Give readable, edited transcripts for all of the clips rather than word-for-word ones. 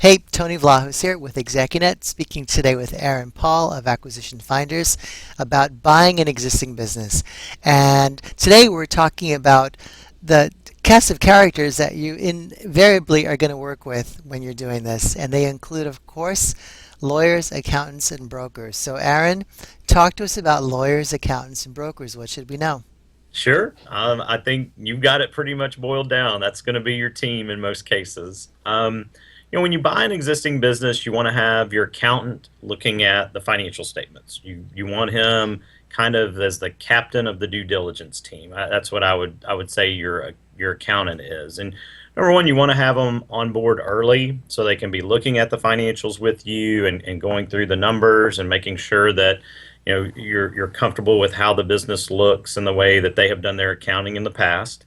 Hey, Tony Vlahos here with ExecuNet, speaking today with Aaron Paul of Acquisition Finders about buying an existing business. And today we're talking about the cast of characters that you invariably are going to work with when you're doing this. And they include, of course, lawyers, accountants, and brokers. So, Aaron, talk to us about lawyers, accountants, and brokers. What should we know? Sure. I think you've got it pretty much boiled down. That's going to be your team in most cases. When you buy an existing business, you want to have your accountant looking at the financial statements. You want him kind of as the captain of the due diligence team. That's what I would say your accountant is. And number one, you want to have them on board early so they can be looking at the financials with you and going through the numbers and making sure that you're comfortable with how the business looks and the way that they have done their accounting in the past.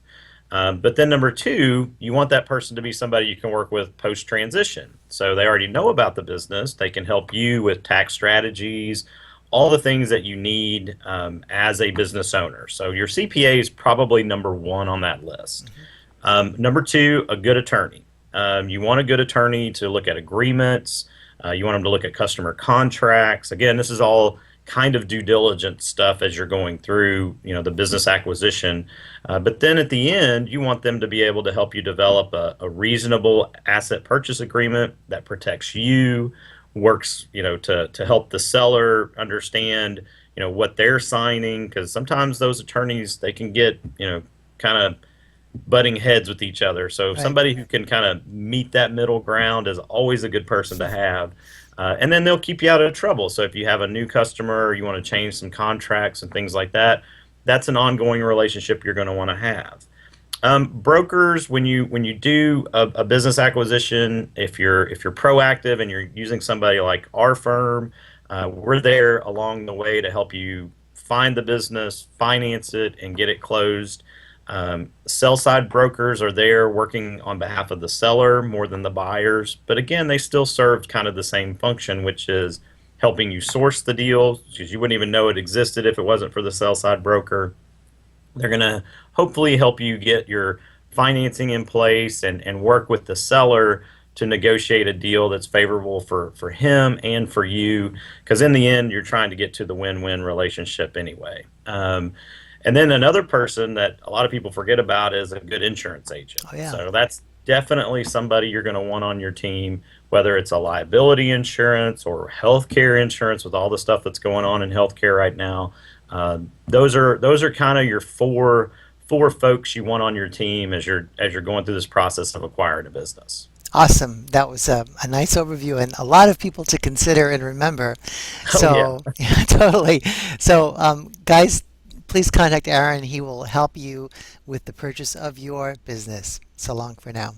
But then number two, you want that person to be somebody you can work with post transition. So they already know about the business. They can help you with tax strategies, all the things that you need as a business owner. So your CPA is probably number one on that list. Number two, a good attorney. You want a good attorney to look at agreements. You want them to look at customer contracts. Again, this is all kind of due diligence stuff as you're going through, the business acquisition. But then at the end, you want them to be able to help you develop a reasonable asset purchase agreement that protects you, works, to help the seller understand, what they're signing, because sometimes those attorneys, they can get, kind of butting heads with each other. So Right. somebody who can kind of meet that middle ground is always a good person to have. And then they'll keep you out of trouble. So if you have a new customer, or you want to change some contracts and things like that, that's an ongoing relationship you're going to want to have. Brokers, when you do a business acquisition, if you're proactive and you're using somebody like our firm, we're there along the way to help you find the business, finance it, and get it closed. Sell side brokers are there working on behalf of the seller more than the buyers, but again, they still serve kind of the same function, which is helping you source the deal because you wouldn't even know it existed if it wasn't for the sell side broker. They're going to hopefully help you get your financing in place and work with the seller to negotiate a deal that's favorable for him and for you because in the end, you're trying to get to the win-win relationship anyway. And then another person that a lot of people forget about is a good insurance agent. Oh, yeah. So that's definitely somebody you're going to want on your team, whether it's a liability insurance or healthcare insurance with all the stuff that's going on in healthcare right now. Those are kind of your four folks you want on your team as you're going through this process of acquiring a business. Awesome. That was a nice overview and a lot of people to consider and remember. Oh yeah. So, yeah, totally. So, guys, please contact Aaron. He will help you with the purchase of your business. So long for now.